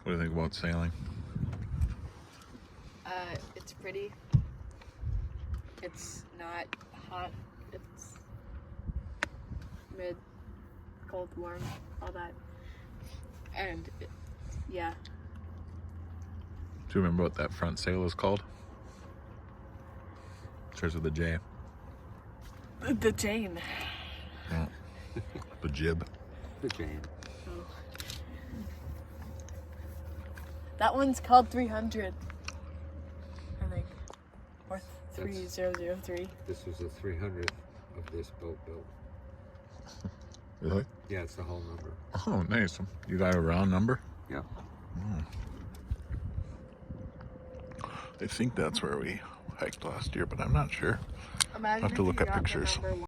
What do you think about sailing? It's pretty. It's not hot. It's mid, cold, warm, all that. And yeah. Do you remember what that front sail is called? Starts with a J. The Jane. Oh. The jib. The Jane. Oh. That one's called 300. I think. Or 3003. This was the 300th of this boat built. Really? Yeah, it's the whole number. Oh, nice. You got a round number? Yeah. I think that's where we hiked last year, but I'm not sure. Imagine I'll have to if look you at got the pictures. number